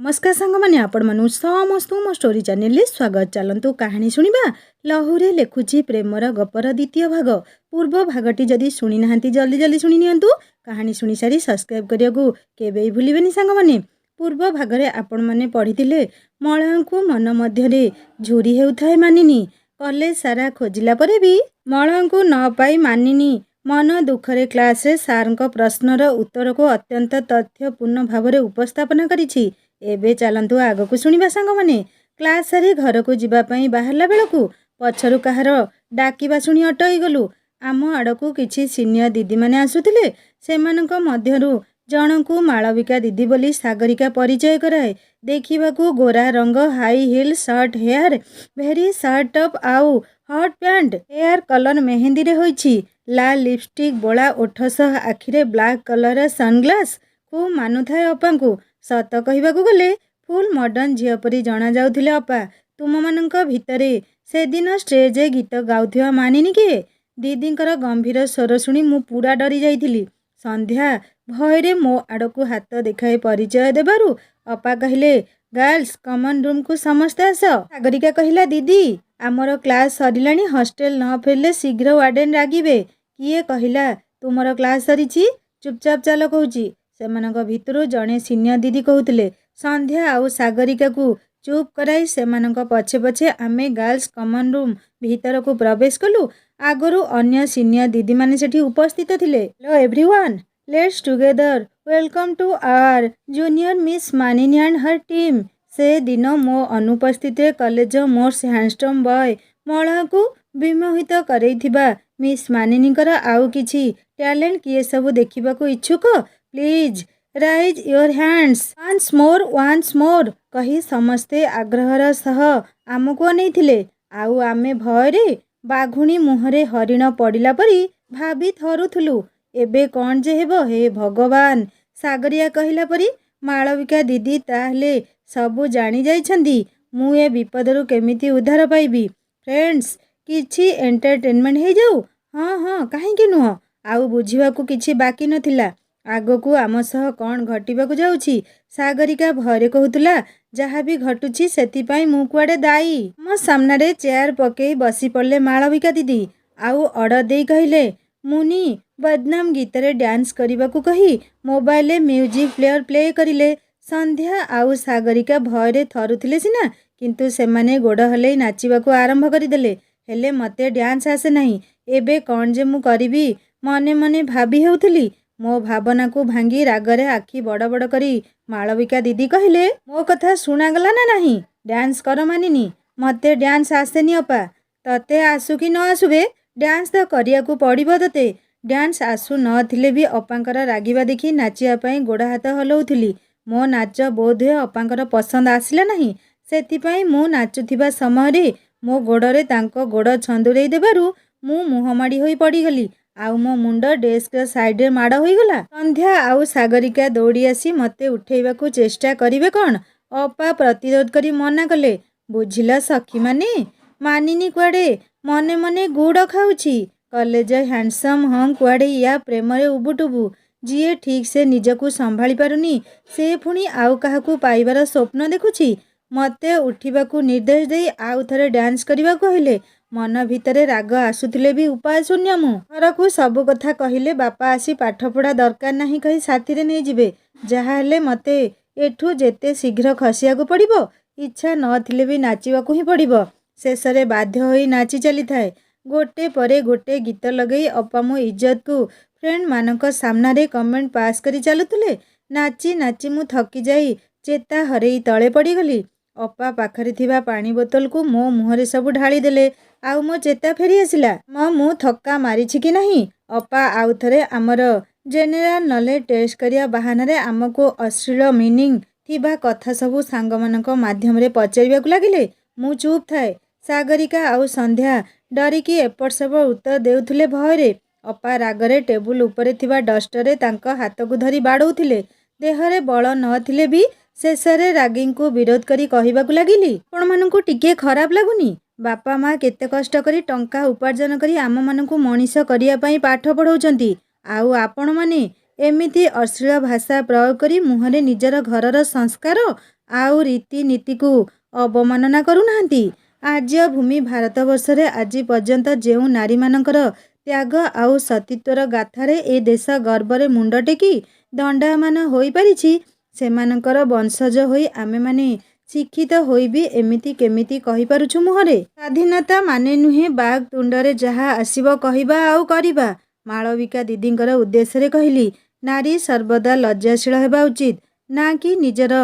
नमस्कार सांग मैंने आपण मानु समस्त मो स्टोरी चैनल रे स्वागत। चलतु कहानी शुणा लहुरे लेखुची प्रेमर गपर द्वितीय भाग। पूर्व भागटी जदि शुणी ना जल्दी जल्दी शुणी नियंतु। कहानी शुणी सारी सब्सक्राइब करिया को केबे भूलिबेनी सांग माने। पूर्व भागरे आपण माने पढ़िथिले मलय को मन मध्यरे झुरी हेउथाय मानिनी। कॉलेज सारा खोजिला परे भी मलय को न पाई मानिनी मन दुखरे क्लास रे सारंक प्रश्नर उत्तर को अत्यंत तथ्यपूर्ण भाव उपस्थापन करिछि। एबे चलंतु आग को शुणिबा सांग माने। क्लास सारी घर को जीवा पई बाहरला बेलकु पछरु कहार डाकिबा शुणी अटई गलु। आम आड़कू किछि सीनियर दीदी माने आसुथिले। सेमानक मध्यरु जनकू मालविका दीदी बोली सागरिका परिचय कराए। देखिबाकू गोरा रंग, high heel shirt, hair very shirt top आउ hot pant, hair colour mehndi रे होइछि। लाल लिपस्टिक, बोला ओठ सह आखिरे ब्लैक कलर सनग्लास खूब मानुथाए अपांकू। सत कहिबाकू गले फुल मॉडर्न झियो परी जना जाउथिले अपा। तुम मानक भितरे से दिन स्टेज गीत गाउथिबा मानिनी के? दीदींकर गंभीर स्वर शुणी मु पूरा डरी जाइथिली। संध्या भयरे मो आड़कू हाथ देखाई परिचय देबारु अपा कहिले गर्ल्स कमन रूम को समस्ते आस। सागरिका कहिला दीदी आमर क्लास सरिलाणी, हॉस्टेल न फेरले शीघ्र वार्डन रागिबे। किए कहिला तुमर क्लास सरीची? चुपचाप चल कहूची। सेमानक भितरु जणे सीनियर दीदी कहूतिले। संध्या आउ सागरिका को चुप कराई सेमानक पछे पछे आमे गर्ल्स कमन रूम भीतर को प्रवेश कलु। आगरु अन्य सीनियर दीदी माने सेठी उपस्थित थिले। Hello everyone, let's together welcome to our junior miss Manini and her team. से दिन मो अनुपस्थित college most handsome boy Malay को विमोहित करैथिबा मिस मानिनीकर आउ किछि टैलेंट किए सब देखिबा को इच्छुक? Please rise your hands once more कही समस्ते आग्रहर सह आमको अनैथिले। आउ आमे भयरे बाघुणी मुहरे हरिण पड़िला परी भाभी थरुथुलु। एबे कौन जे हेबो हे भगवान। सागरिया कहिला परी मालविका दीदी ताहले सबु जानी जाइछंदी। मु ए विपदरु केमिति उद्धार पाइबी। फ्रेंड्स किछि एंटरटेनमेंट हे जाऊ। हाँ हाँ काहेकि नुह। आउ बुझिबाकू किछि बाकी नथिला। आगकू आम सह कौन घटिबाकू जाउछि। सागरिका भयरे कहूतला जहाँ भी घटुछि सेतिपाई मु कुआडे दायी। मो सामनारे चेयर पकेई बसी पड़ले मालविका दीदी। आउ ऑर्डर देई कहिले मुनी बदनाम गीत रे डांस करिबाकू कही मोबाइल म्यूजिक प्लेयर प्ले करिले। संध्या आउ सागरिका भयरे थरुथिले सिना, किंतु सेमाने गोड़ हलै नाचिबाकू आरंभ करिदेले। हेले मते डांस आसे नहीं। एबे कौन जे मु करिबी मने मने भाबी हेउथिली। मो भावना को भांगी रागरे आखि बड़ बड़ करी मालविका दीदी कहिले मो कथा सुनागला ना नहीं? डांस कर मानिनी। मते डांस आसेनी अपा। तते आसु कि न आसुबे डांस तो करिया को पड़िबो तते। डांस आसु न थिले भी अपांकर रागिबा देखी नाचिया पई गोड़ हाथ हलौथिली। मो नाच बोधे अपांकर पसंद आसिला नहीं। सेतिपाई मु नाचुथिबा समय मो गोड़रे तांको गोड़ छंदुरेई देबारु मु मुहमाड़ी होई पड़ीगली। आउ मो मुंड डेस्क साइड माड़ होईगला। संध्या आउ सागरिका दौड़ी आसी मते उठेइबाकू चेष्टा करिवे कौन। अपा प्रतिरोध करी मना कले। बुझिला सखी माने मानिनी कुआडे मने मने गुड़ खाउछि। कॉलेज हैंडसम हम कुआडे या प्रेम रे उबुटुबु। जिए ठीक से निजकू संभाली पारुनी से पुणी आउ काहाकू पाइबार स्वप्न देखुछि। मते उठिबाकू निर्देश देई आउ थरे डांस करिबा कहिले। मन भितरे राग आसुथिले भी उपाय शून्य मु। घरकू सबु कथा कहिले बापा आसी पाठ पढ़ा दरकार नहीं कही साथी रे नहीं जिबे। जहा हेले मते एठू जेते शीघ्र खसियाकू पड़िबो। इच्छा नथिले भी नाचिबाकू ही पड़िबो। शेषरे बाध्य होई नाची चली थाए। गोटे परे गोटे गीत लगई अपा मो इज्जत को फ्रेंड मानक सामना रे कमेंट पास करी चलुतले। नाची नाची मु थकी जाई चेता हरेई तळे पड़ी गली। अपा पाखरे थिबा पानी बोतल को मो मुहरे सब ढाली देले। आउ मो चेता फेरी आसिला। मु थक्का मारिछि कि नहीं। अपा आउ थरे आमर जेनेराल नॉलेज टेस्ट करिया बहाना रे आमको अश्लील मीनिंग थिबा कथा सबु सांग मानक माध्यम रे पचारिबाकू लागिले। मु चुप थाए। सागरिका आउ संध्या डरिकी एपट सेपट उत्तर देउथिले भयरे। अपा रागरे टेबुल उपरे थिबा डस्टर तांक हाथ को धरी बाड़ौथिले। देहरे बल नथिले भी शेषरे रागिंग को विरोध करी कहिबाकू लागिली आपण मानकू टिके खराब लागुनी? बापा माँ केते कष्ट करी टंका उपार्जन करी आम मानकू मनीष करिया पई पाठ पढ़ौचंती। आउ आपण माने एमिति अश्लील भाषा प्रयोग करी मुहरे निजर घरर संस्कार ଆଉ ରୀତିନୀତିକୁ ଅବମାନନା କରୁନାହାନ୍ତି। ଆର୍ଯ୍ୟ ଭୂମି ଭାରତବର୍ଷରେ ଆଜି ପର୍ଯ୍ୟନ୍ତ ଯେଉଁ ନାରୀମାନଙ୍କର ତ୍ୟାଗ ଆଉ ସତୀତ୍ୱର ଗାଥାରେ ଏ ଦେଶ ଗର୍ବରେ ମୁଣ୍ଡ ଟେକି ଦଣ୍ଡାୟମାନ ହୋଇପାରିଛି, ସେମାନଙ୍କର ବଂଶଜ ହୋଇ ଆମେମାନେ ଶିକ୍ଷିତ ହୋଇ ବି ଏମିତି କେମିତି କହିପାରୁଛୁ ମୁହଁରେ? ସ୍ୱାଧୀନତା ମାନେ ନୁହେଁ ବାଗ୍ ତୁଣ୍ଡରେ ଯାହା ଆସିବ କହିବା ଆଉ କରିବା। ମାଳବିକା ଦିଦିଙ୍କର ଉଦ୍ଦେଶ୍ୟରେ କହିଲି, ନାରୀ ସର୍ବଦା ଲଜ୍ଜାଶୀଳ ହେବା ଉଚିତ, ନା କି ନିଜର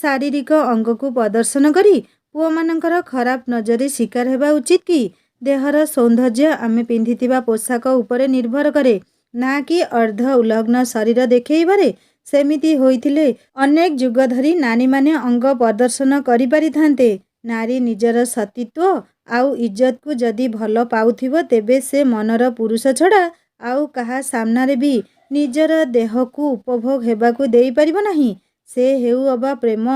ଶାରୀରିକ ଅଙ୍ଗକୁ ପ୍ରଦର୍ଶନ କରି ପୁଅମାନଙ୍କର ଖରାପ ନଜରରେ ଶିକାର ହେବା ଉଚିତ କି? ଦେହର ସୌନ୍ଦର୍ଯ୍ୟ ଆମେ ପିନ୍ଧିଥିବା ପୋଷାକ ଉପରେ ନିର୍ଭର କରେ, ନା କି ଅର୍ଦ୍ଧ ଉଲଗ୍ନ ଶରୀର ଦେଖେଇବାରେ। ସେମିତି ହୋଇଥିଲେ ଅନେକ ଯୁଗ ଧରି ନାରୀମାନେ ଅଙ୍ଗ ପ୍ରଦର୍ଶନ କରିପାରିଥାନ୍ତେ। ନାରୀ ନିଜର ସତୀତ୍ୱ ଆଉ ଇଜ୍ଜତକୁ ଯଦି ଭଲ ପାଉଥିବ, ତେବେ ସେ ମନର ପୁରୁଷ ଛଡ଼ା ଆଉ କାହା ସାମ୍ନାରେ ବି ନିଜର ଦେହକୁ ଉପଭୋଗ ହେବାକୁ ଦେଇପାରିବ ନାହିଁ। ସେ ହେଉ ଅବା ପ୍ରେମ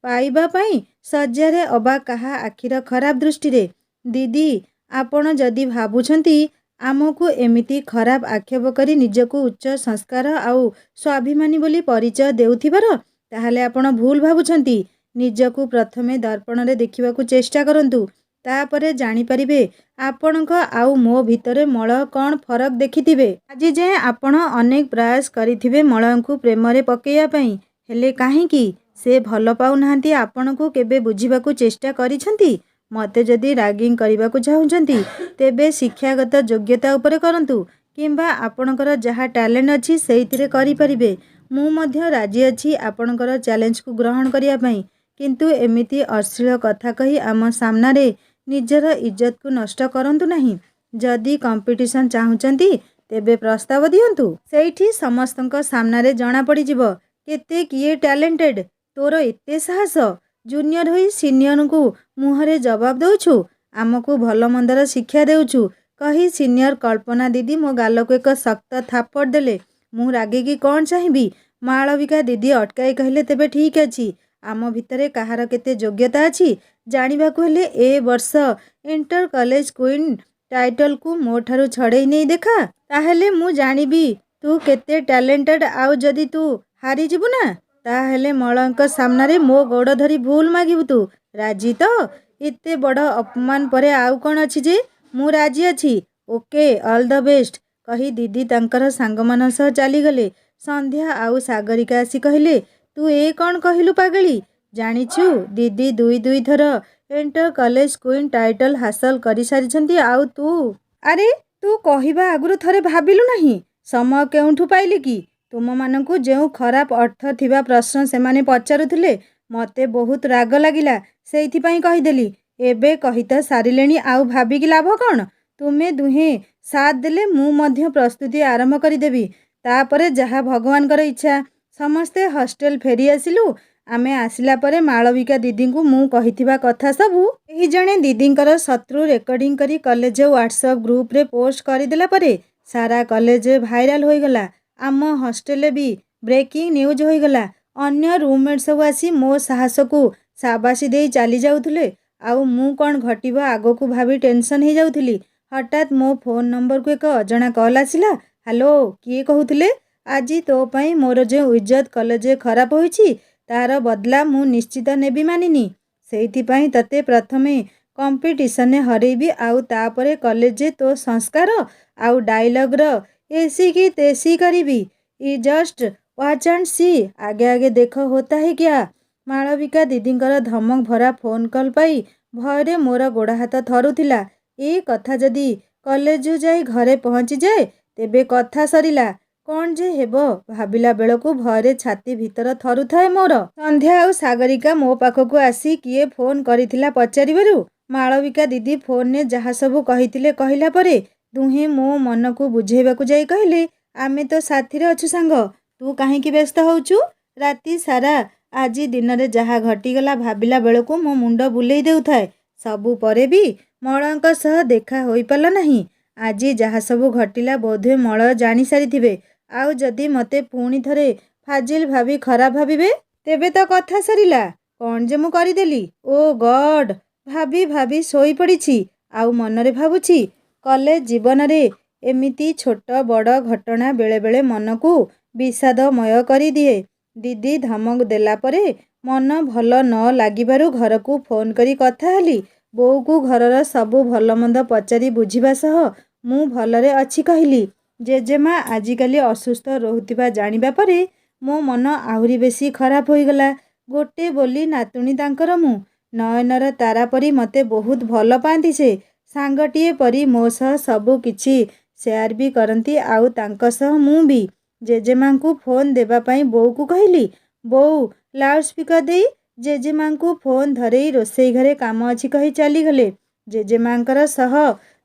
ପାଇବା ପାଇଁ ଶଯ୍ୟାରେ ଅବା କାହା ଆଖିର ଖରାପ ଦୃଷ୍ଟିରେ। ଦିଦି, ଆପଣ ଯଦି ଭାବୁଛନ୍ତି ଆମକୁ ଏମିତି ଖରାପ ଆକ୍ଷେପ କରି ନିଜକୁ ଉଚ୍ଚ ସଂସ୍କାର ଆଉ ସ୍ୱାଭିମାନୀ ବୋଲି ପରିଚୟ ଦେଉଥିବାର, ତାହେଲେ ଆପଣ ଭୁଲ ଭାବୁଛନ୍ତି। ନିଜକୁ ପ୍ରଥମେ ଦର୍ପଣରେ ଦେଖିବାକୁ ଚେଷ୍ଟା କରନ୍ତୁ, ତାପରେ ଜାଣିପାରିବେ ଆପଣଙ୍କ ଆଉ ମୋ ଭିତରେ ମଳୟ କ'ଣ ଫରକ ଦେଖିଥିବେ। ଆଜି ଯାଏଁ ଆପଣ ଅନେକ ପ୍ରୟାସ କରିଥିବେ ମଳୟଙ୍କୁ ପ୍ରେମରେ ପକେଇବା ପାଇଁ, ହେଲେ କାହିଁକି? ସେ ଭଲ ପାଉନାହାନ୍ତି ଆପଣଙ୍କୁ କେବେ ବୁଝିବାକୁ ଚେଷ୍ଟା କରିଛନ୍ତି? ମୋତେ ଯଦି ରାଗିଂ କରିବାକୁ ଚାହୁଁଛନ୍ତି, ତେବେ ଶିକ୍ଷାଗତ ଯୋଗ୍ୟତା ଉପରେ କରନ୍ତୁ, କିମ୍ବା ଆପଣଙ୍କର ଯାହା ଟ୍ୟାଲେଣ୍ଟ ଅଛି ସେଇଥିରେ କରିପାରିବେ। ମୁଁ ମଧ୍ୟ ରାଜି ଅଛି ଆପଣଙ୍କର ଚ୍ୟାଲେଞ୍ଜକୁ ଗ୍ରହଣ କରିବା ପାଇଁ, କିନ୍ତୁ ଏମିତି ଅଶ୍ଳୀଳ କଥା କହି ଆମ ସାମ୍ନାରେ ନିଜର ଇଜ୍ଜତକୁ ନଷ୍ଟ କରନ୍ତୁ ନାହିଁ। ଯଦି କମ୍ପିଟିସନ୍ ଚାହୁଁଛନ୍ତି, ତେବେ ପ୍ରସ୍ତାବ ଦିଅନ୍ତୁ। ସେଇଠି ସମସ୍ତଙ୍କ ସାମ୍ନାରେ ଜଣାପଡ଼ିଯିବ କେତେ କିଏ ଟ୍ୟାଲେଣ୍ଟେଡ୍। ତୋର ଏତେ ସାହସ? ଜୁନିୟର ହୋଇ ସିନିୟରଙ୍କୁ ମୁହଁରେ ଜବାବ ଦେଉଛୁ, ଆମକୁ ଭଲ ମନ୍ଦର ଶିକ୍ଷା ଦେଉଛୁ କହି ସିନିୟର କଳ୍ପନା ଦିଦି ମୋ ଗାଲକୁ ଏକ ଶକ୍ତ ଥାପଡ଼ ଦେଲେ। ମୁଁ ରାଗିକି କ'ଣ ଚାହିଁବି? ମାଳବିକା ଦିଦି ଅଟକାଇ କହିଲେ, ତେବେ ଠିକ୍ ଅଛି, ଆମ ଭିତରେ କାହାର କେତେ ଯୋଗ୍ୟତା ଅଛି ଜାଣିବାକୁ ହେଲେ ଏ ବର୍ଷ ଇଣ୍ଟର କଲେଜ କୁଇନ୍ ଟାଇଟଲକୁ ମୋ ଠାରୁ ଛଡ଼େଇ ନେଇ ଦେଖା। ତାହେଲେ ମୁଁ ଜାଣିବି ତୁ କେତେ ଟ୍ୟାଲେଣ୍ଟେଡ୍। ଆଉ ଯଦି ତୁ ହାରିଯିବୁ ନା, ତାହେଲେ ମଳୟଙ୍କ ସାମ୍ନାରେ ମୋ ଗୋଡ଼ ଧରି ଭୁଲ ମାଗିବୁ ତୁ। ରାଜି ତ? ଏତେ ବଡ଼ ଅପମାନ ପରେ ଆଉ କ'ଣ ଅଛି ଯେ? ମୁଁ ରାଜି ଅଛି। ଓକେ, ଅଲ୍ ଦ ବେଷ୍ଟ କହି ଦିଦି ତାଙ୍କର ସାଙ୍ଗମାନଙ୍କ ସହ ଚାଲିଗଲେ। ସନ୍ଧ୍ୟା ଆଉ ସାଗରିକା ଆସି କହିଲେ, ତୁ ଏ କ'ଣ କହିଲୁ ପାଗଳୀ? ଜାଣିଛୁ ଦିଦି ଦୁଇ ଥର ଇଣ୍ଟର କଲେଜ କୁଇନ୍ ଟାଇଟଲ ହାସଲ କରିସାରିଛନ୍ତି, ଆଉ ତୁ? ଆରେ, ତୁ କହିବା ଆଗରୁ ଥରେ ଭାବିଲୁ ନାହିଁ? ସମୟ କେଉଁଠୁ ପାଇଲି କି? ତୁମମାନଙ୍କୁ ଯେଉଁ ଖରାପ ଅର୍ଥ ଥିବା ପ୍ରଶ୍ନ ସେମାନେ ପଚାରୁଥିଲେ, ମୋତେ ବହୁତ ରାଗ ଲାଗିଲା, ସେଇଥିପାଇଁ କହିଦେଲି। ଏବେ କହି ତ ସାରିଲେଣି, ଆଉ ଭାବିକି ଲାଭ କ'ଣ? ତୁମେ ଦୁହେଁ ସାଥ ଦେଲେ ମୁଁ ମଧ୍ୟ ପ୍ରସ୍ତୁତି ଆରମ୍ଭ କରିଦେବି, ତାପରେ ଯାହା ଭଗବାନଙ୍କର ଇଚ୍ଛା। ସମସ୍ତେ ହଷ୍ଟେଲ ଫେରି ଆସିଲୁ। ଆମେ ଆସିଲା ପରେ ମାଳବିକା ଦିଦିଙ୍କୁ ମୁଁ କହିଥିବା କଥା ସବୁ ଏହି ଜଣେ ଦିଦିଙ୍କର ଶତ୍ରୁ ରେକର୍ଡ଼ିଂ କରି କଲେଜ ହ୍ୱାଟ୍ସଆପ୍ ଗ୍ରୁପରେ ପୋଷ୍ଟ କରିଦେଲା ପରେ ସାରା କଲେଜରେ ଭାଇରାଲ ହୋଇଗଲା। ଆମ ହଷ୍ଟେଲରେ ବି ବ୍ରେକିଂ ନ୍ୟୁଜ୍ ହୋଇଗଲା। ଅନ୍ୟ ରୁମ୍ମେଟ୍ ସବୁ ଆସି ମୋ ସାହସକୁ ସାବାସି ଦେଇ ଚାଲି ଯାଉଥିଲେ, ଆଉ ମୁଁ କ'ଣ ଘଟିବ ଆଗକୁ ଭାବି ଟେନସନ୍ ହେଇଯାଉଥିଲି। ହଠାତ୍ ମୋ ଫୋନ୍ ନମ୍ବରକୁ ଏକ ଅଜଣା କଲ୍ ଆସିଲା। ହ୍ୟାଲୋ, କିଏ କହୁଥିଲେ? ଆଜି ତୋ ପାଇଁ ମୋର ଯେଉଁ ଇଜ୍ଜତ କଲେଜରେ ଖରାପ ହୋଇଛି, ତାର ବଦଲା ମୁଁ ନିଶ୍ଚିତ ନେବି ମାନିନୀ। ସେଇଥିପାଇଁ ତତେ ପ୍ରଥମେ କମ୍ପିଟିସନରେ ହରେଇବି, ଆଉ ତାପରେ କଲେଜରେ ତୋ ସଂସ୍କାର ଆଉ ଡାଇଲଗ୍ର ଏସି କି ତେସି କରିବି। ଜଷ୍ଟ ୱାଚ୍ ଆଣ୍ଡ ସି, ଆଗେ ଆଗେ ଦେଖ ହୋତା ହେ କ୍ୟା। ମାଳବିକା ଦିଦିଙ୍କର ଧମକ ଭରା ଫୋନ୍ କଲ୍ ପାଇ ଭୟରେ ମୋର ଗୋଡ଼ ହାତ ଥରୁଥିଲା। ଏ କଥା ଯଦି କଲେଜରୁ ଯାଇ ଘରେ ପହଞ୍ଚିଯାଏ, ତେବେ କଥା ସରିଲା। କ'ଣ ଯେ ହେବ ଭାବିଲା ବେଳକୁ ଭୟରେ ଛାତି ଭିତର ଥରୁଥାଏ ମୋର। ସନ୍ଧ୍ୟା ଆଉ ସାଗରିକା ମୋ ପାଖକୁ ଆସି କିଏ ଫୋନ୍ କରିଥିଲା ପଚାରିବାରୁ ମାଳବିକା ଦିଦି ଫୋନରେ ଯାହା ସବୁ କହିଥିଲେ କହିଲା ପରେ ଦୁହେଁ ମୋ ମନକୁ ବୁଝେଇବାକୁ ଯାଇ କହିଲେ, ଆମେ ତ ସାଥିରେ ଅଛୁ ସାଙ୍ଗ, ତୁ କାହିଁକି ବ୍ୟସ୍ତ ହେଉଛୁ? ରାତି ସାରା ଆଜି ଦିନରେ ଯାହା ଘଟିଗଲା ଭାବିଲା ବେଳକୁ ମୋ ମୁଣ୍ଡ ବୁଲେଇ ଦେଉଥାଏ। ସବୁ ପରେ ବି ମଳୟଙ୍କ ସହ ଦେଖା ହୋଇପାରିଲା ନାହିଁ। ଆଜି ଯାହା ସବୁ ଘଟିଲା ବୋଧହୁଏ ମଳୟ ଜାଣିସାରିଥିବେ, ଆଉ ଯଦି ମୋତେ ପୁଣି ଥରେ ଫାଜିଲ ଭାବି ଖରାପ ଭାବିବେ, ତେବେ ତ କଥା ସରିଲା। କ'ଣ ଯେ ମୁଁ କରିଦେଲି? ଓ ଗଡ୍, ଭାବି ଭାବି ଶୋଇପଡ଼ିଛି, ଆଉ ମନରେ ଭାବୁଛି। କଲେଜ ଜୀବନରେ ଏମିତି ଛୋଟ ବଡ଼ ଘଟଣା ବେଳେବେଳେ ମନକୁ ବିଷାଦମୟ କରିଦିଏ। ଦିଦି ଧମକ ଦେଲା ପରେ मन भल न लागिबारु घरकू फोन करी कथा हेली। बोऊकू घरर सबु भलमंद पचारि बुझिबा सह मु भलरे अछि कहिली। जेजेमा आजिकाली असुस्थ रहुथिबा जानिबा परे मो मन आहुरी बेसी खराब होइगला। गोटे बोली नातुणी तांकर मु। नयनर तारा परी मते बहुत भल पाआंती से। सांगटिए परी मो सह सबु किछि सेयार भी करती आउ तांक सह मु भी। जेजेमांकू फोन देबा पई बोऊकू कहिली। बोऊ लाउड स्पीकर देई जेजेमांकू फोन धरेई रोषेई घरे काम अछि कही चलीगले। जेजेमांकर सह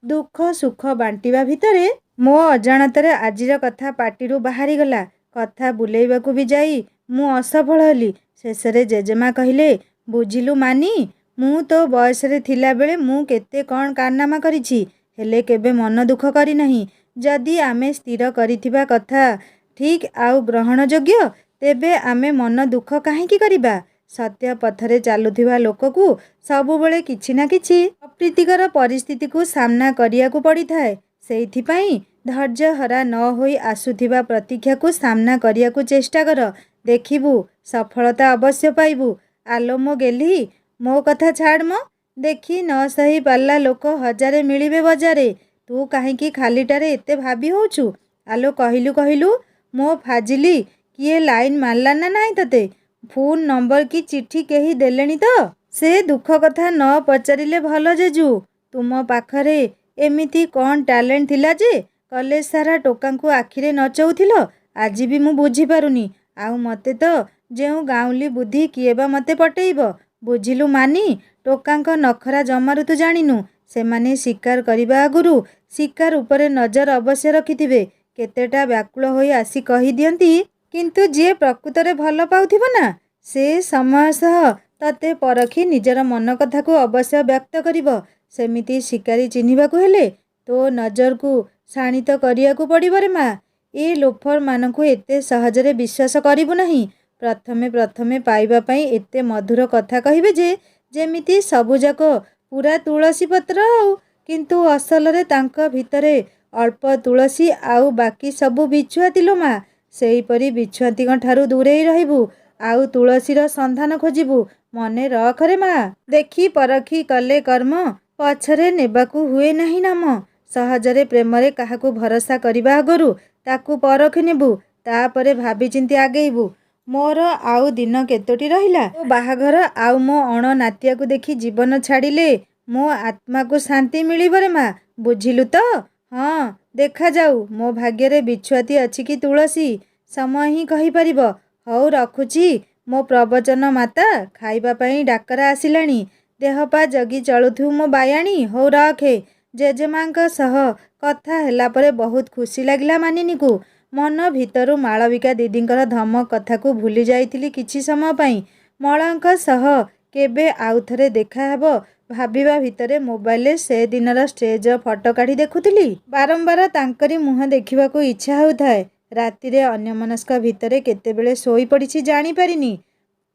दुख सुख बांटिबा भितरे मो अजाणତରେ आजिर कथा पाटिरू बाहारी गला। कथा बुलेइबाकू भी जाई मु असफल हेली। शेषरे जेजेमा कहिले, बुझिलु मानी, मु तो बयसरे थिला बेले मु केते कण कारनामा करिछि, हेले केबे मन दुख करी नहीं। जदि आमे स्थिर करिथिबा कथा ठीक आउ ग्रहण योग्य, तेबे आमे मन दुख काहेकि करिबा। सत्य पथरे चालुथिबा लोककू सबुबेले किछि ना किछि अप्रीतिकर परिस्थितिकू सामना करियाकू पड़िथाए। सेइथिपाई धैर्य हरा न होई आसुथिबा प्रतीक्षाकू सामना करियाकू चेष्टा कर। देखिबू सफलता अवश्य पाइबू। आलो मो गेली, मो कथा छाड़ म। देखी न सही पाला लोक हजारे मिलिबे बजारे। तू काहेकि खालीटारे एते भाबी होउछु। आलो कहिलु कहिलु मो फाजिली किए लाइन मारला ना नाही तते। फोन नंबर की चिट्ठी केही देलेनी तो। से दुख कथा न पचारिले भल जेजू। तुम पाखरे एमिति कौन टैलेंट थिला जे कॉलेज सारा टोकांकू आखिरे नचौथिल। आज भी मु बुझी पारुनी। आउ मते तो जेउ गाउली बुद्धि किए बा मते पटेइब। बुझिलु मानी, टोकांक नखरा जमारु तू जानिनु। सेमाने शिकार करिबा आगुरु शिकार उपरे नजर अवश्य रखिथिबे। केतेटा व्याकुल होई आसी कही दियंती, किंतु जे प्रकृतरे भल पाउथिब ना, से समय सह तते परखी निजर मन कथाकू अवश्य व्यक्त करिब। सेमिति शिकारी चिन्हिबाकू हेले तो नजरकू शाणित करियाकू पड़िब रे मा। ए लोफर मानकू एते सहजरे विश्वास करिबु नहीं। प्रथमे प्रथमे पाइबा पई एते मधुर कथा कहिबे जे जेमिति सबुजाक पूरा तुलसी पत्र आउ, किंतु असलरे तांक भितरे अल्प तुलसी आउ बाकी सबु बिछुआती लो मा। सेहीपरि बिछुआतीक ठारू दूरेई रहिबू आउ तुलसीर संधान खोजिबू। मने रख रे मा। देखी परखी कले कर्म पछरे नेबाकू हुए नहीं नाम। सहजरे प्रेमरे काहाकू भरोसा करिबा आगरू ताकू परखी नेबू, तापरे भाबी चिंती आगेइबू। मोर आउ दिन केतोटी रहिला। ओ बाहाघर आउ मो अण नातियाकू देखी जीवन छाड़िले मो आत्माकू शांति मिलिब रे मा। बुझिलु तो। हाँ देखा जाऊ मो भाग्ୟରେ बिछुआती अछि कि तुलसी, समय ही कहि परिब। हौ रखुची मो प्रवचन माता, खाइबा पई डाकरा आसिलाणी। देहपा जगी चलुथु मो बायाणी। हौ रखे। जेजेमांक सह कथा हेला परे बहुत खुशी लागिला मानिनीकू। मन भितरु माळविका दीदींकर धमक कथाकू भूली जाइथिली किछि समय पई। मळांक सह केबे आउ थरे देखा हेब भाबिबा भितरे मोबाइल से दिनर स्टेज फटो काढी देखुथिली। बारंबार तांकरी मुह देखिबाकू इच्छा होउथाए। रातिरे अन्यमनस्क भितरे केतेबेले सोई पड़िछि जानी पारिनी।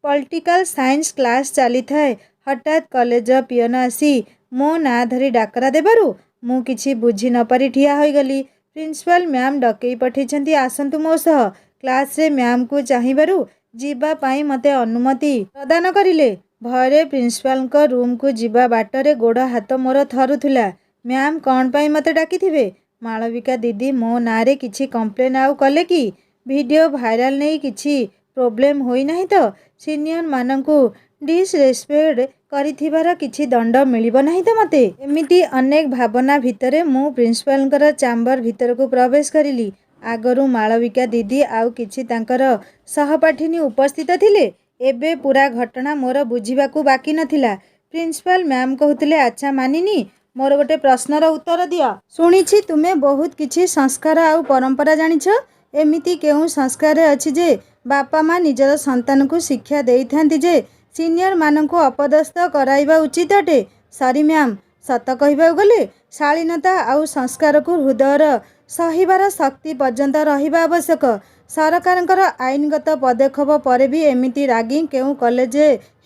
पॉलिटिकल साइंस क्लास चली थाए। हठात कॉलेज पियन आसी मो ना धरी डाकरा देबारु मु किछि बुझी न पारी ठिया होई गली। प्रिंसिपल मैम डकेई पठेइछंती आसंतु मो सह। क्लास रे मैम को चाहिबारु जीवा पाई मते अनुमति प्रदान करिले। भयरे प्रिंसिपल रूम को जीवा बाटरे गोड़ हाथ मोर थरुथुला। मैम कौन पाई मते डाकिथिबे? माळविका दीदी मो नारे किछि कंप्लेन आउ कले कि? वीडियो भाइराल नहीं किछि प्रोब्लेम होई नहीं तो? सीनियर मानंकू डिसरेस्पेक्ट करिथिबार किछि दंड मिलिब नहीं तो मते? एमिति अनेक भावना भितरे मु प्रिंसिपलଙ୍କର चाम्बर भितरकू प्रवेश करिली। आगरू माळविका दीदी आउ किछि तांकर सहपाठिनी उपस्थित थिले। एबे पूरा घटना मोर बुझिबाकू बाकी नथिला। प्रिंसिपल मैम कहूतिले, अच्छा मानिनी, मोर गोटे प्रश्नर उत्तर दियो। सुनिछि तुमे बहुत किछि संस्कार आउ परंपरा जानिछ। एमिति केउ संस्कार अछि जे बापा माँ निजर संतान को शिक्षा देइथांती जे सीनियर मानंकू अपदस्थ कराइबा उचित अटे? सॉरी मैम, सत कहिबाकू गले शालीनता आउ संस्कार को हृदयर सहिबार शक्ति पर्यंत रहिबा आवश्यक। सरकारंकर आईनगत पदक्षेप पर भी एमिति रागिंग केउ कॉलेज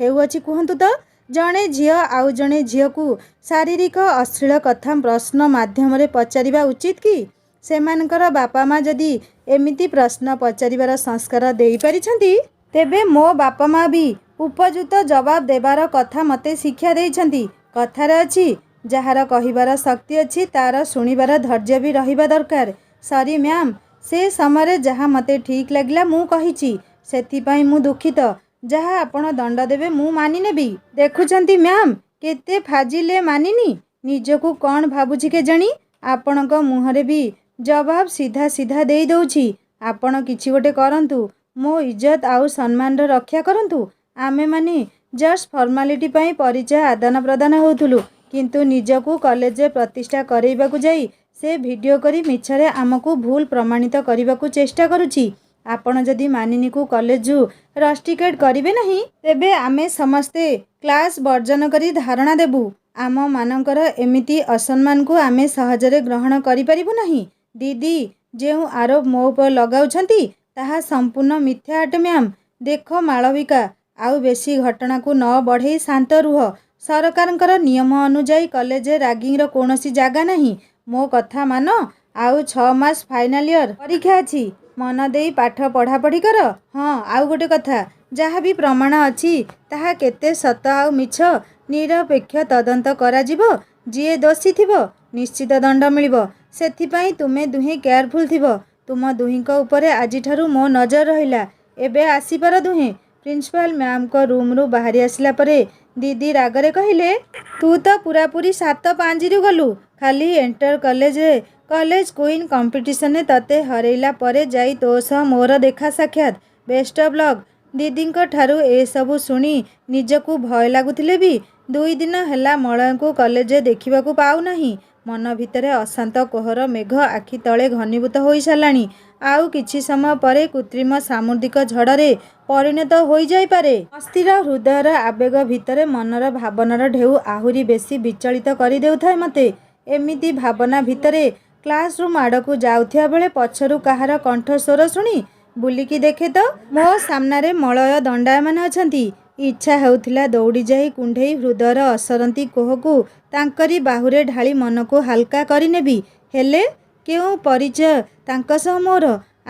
हेउअछि कुहंतु तो? जणे झियो आउ जणे झियो को शारीरिक अश्लील कथा प्रश्न माध्यम रे पचारिबा उचित कि? सेमानकर बापा माँ जदि एमिति प्रश्न पचारिबार संस्कार देई परिछंती, तेबे मो बापा माँ भी ଉପଯୁକ୍ତ ଜବାବ ଦେବାର କଥା ମୋତେ ଶିକ୍ଷା ଦେଇଛନ୍ତି। କଥାରେ ଅଛି, ଯାହାର କହିବାର ଶକ୍ତି ଅଛି ତାର ଶୁଣିବାର ଧୈର୍ଯ୍ୟ ବି ରହିବା ଦରକାର। ସରି ମ୍ୟାମ୍, ସେ ସମୟରେ ଯାହା ମୋତେ ଠିକ୍ ଲାଗିଲା ମୁଁ କହିଛି, ସେଥିପାଇଁ ମୁଁ ଦୁଃଖିତ। ଯାହା ଆପଣ ଦଣ୍ଡ ଦେବେ ମୁଁ ମାନି ନେବି। ଦେଖୁଛନ୍ତି ମ୍ୟାମ୍, କେତେ ଫାଜିଲେ ମାନିନି। ନିଜକୁ କ'ଣ ଭାବୁଛି କେଜାଣି? ଆପଣଙ୍କ ମୁହଁରେ ବି ଜବାବ ସିଧା ସିଧା ଦେଇ ଦେଉଛି। ଆପଣ କିଛି ଗୋଟେ କରନ୍ତୁ, ମୋ ଇଜ୍ଜତ ଆଉ ସମ୍ମାନର ରକ୍ଷା କରନ୍ତୁ। ଆମେମାନେ ଜଷ୍ଟ ଫର୍ମାଲିଟି ପାଇଁ ପରିଚୟ ଆଦାନ ପ୍ରଦାନ ହେଉଥିଲୁ, କିନ୍ତୁ ନିଜକୁ କଲେଜରେ ପ୍ରତିଷ୍ଠା କରେଇବାକୁ ଯାଇ ସେ ଭିଡ଼ିଓ କରି ମିଛରେ ଆମକୁ ଭୁଲ ପ୍ରମାଣିତ କରିବାକୁ ଚେଷ୍ଟା କରୁଛି। ଆପଣ ଯଦି ମାନିନୀକୁ କଲେଜରୁ ରଷ୍ଟିକେଟ୍ କରିବେ ନାହିଁ, ତେବେ ଆମେ ସମସ୍ତେ କ୍ଲାସ୍ ବର୍ଜନ କରି ଧାରଣା ଦେବୁ। ଆମମାନଙ୍କର ଏମିତି ଅସମ୍ମାନକୁ ଆମେ ସହଜରେ ଗ୍ରହଣ କରିପାରିବୁ ନାହିଁ। ଦିଦି ଯେଉଁ ଆରୋପ ମୋ ଉପରେ ଲଗାଉଛନ୍ତି ତାହା ସମ୍ପୂର୍ଣ୍ଣ ମିଥ୍ୟା ଅଟେ ମ୍ୟାମ୍। ଦେଖ ମାଳବିକା, ଆଉ ବେଶୀ ଘଟଣାକୁ ନ ବଢ଼େଇ ଶାନ୍ତ ରୁହ। ସରକାରଙ୍କର ନିୟମ ଅନୁଯାୟୀ କଲେଜରେ ରାଗିଂର କୌଣସି ଜାଗା ନାହିଁ। ମୋ କଥା ମାନ। ଆଉ 6 ମାସ ଫାଇନାଲ ଇୟର ପରୀକ୍ଷା ଅଛି। ମନ ଦେଇ ପାଠ ପଢ଼ାପଢ଼ି କର। ହଁ, ଆଉ ଗୋଟେ କଥା, ଯାହା ବି ପ୍ରମାଣ ଅଛି ତାହା କେତେ ସତ ଆଉ ମିଛ ନିରପେକ୍ଷ ତଦନ୍ତ କରାଯିବ। ଯିଏ ଦୋଷୀ ଥିବ ନିଶ୍ଚିତ ଦଣ୍ଡ ମିଳିବ। ସେଥିପାଇଁ ତୁମେ ଦୁହେଁ କେୟାରଫୁଲ୍ ଥିବ। ତୁମ ଦୁହିଁଙ୍କ ଉପରେ ଆଜିଠାରୁ ମୋ ନଜର ରହିଲା। ଏବେ ଆସିପାର ଦୁହେଁ। ପ୍ରିନ୍ସିପାଲ ମ୍ୟାମ୍ଙ୍କ ରୁମ୍ରୁ ବାହାରି ଆସିଲା ପରେ ଦିଦି ରାଗରେ କହିଲେ, ତୁ ତ ପୂରାପୂରି 7 ପାଞ୍ଜିରୁ ଗଲୁ। ଖାଲି ଏଣ୍ଟର କଲେଜରେ କଲେଜ କୁଇନ୍ କମ୍ପିଟିସନରେ ତତେ ହରେଇଲା ପରେ ଯାଇ ତୋ ସହ ମୋର ଦେଖା ସାକ୍ଷାତ। Best of luck. ଦିଦିଙ୍କ ଠାରୁ ଏସବୁ ଶୁଣି ନିଜକୁ ଭୟ ଲାଗୁଥିଲେ ବି 2 ଦିନ ହେଲା ମଳୟଙ୍କୁ କଲେଜରେ ଦେଖିବାକୁ ପାଉନାହିଁ। ମନ ଭିତରେ ଅଶାନ୍ତ କୋହର ମେଘ ଆଖି ତଳେ ଘନୀଭୂତ ହୋଇସାରିଲାଣି। ଆଉ କିଛି ସମୟ ପରେ କୃତ୍ରିମ ସାମୁଦ୍ରିକ ଝଡ଼ରେ ପରିଣତ ହୋଇଯାଇପାରେ। ଅସ୍ଥିର ହୃଦୟର ଆବେଗ ଭିତରେ ମନର ଭାବନାର ଢେଉ ଆହୁରି ବେଶୀ ବିଚଳିତ କରିଦେଉଥାଏ ମୋତେ। ଏମିତି ଭାବନା ଭିତରେ କ୍ଲାସରୁମ୍ ଆଡ଼କୁ ଯାଉଥିବା ବେଳେ ପଛରୁ କାହାର କଣ୍ଠସ୍ୱର ଶୁଣି ବୁଲିକି ଦେଖେ ତ ମୋ ସାମ୍ନାରେ ମଳୟ ଦଣ୍ଡାୟମାନ ଅଛନ୍ତି। ଇଚ୍ଛା ହେଉଥିଲା ଦୌଡ଼ି ଯାଇ କୁଣ୍ଢେଇ ହୃଦୟର ଅସରନ୍ତି କୋହକୁ ତାଙ୍କରି ବାହୁରେ ଢାଳି ମନକୁ ହାଲକା କରିନେବି। ହେଲେ କେଉଁ ପରିଚୟ ତାଙ୍କ ସହ ମୋର?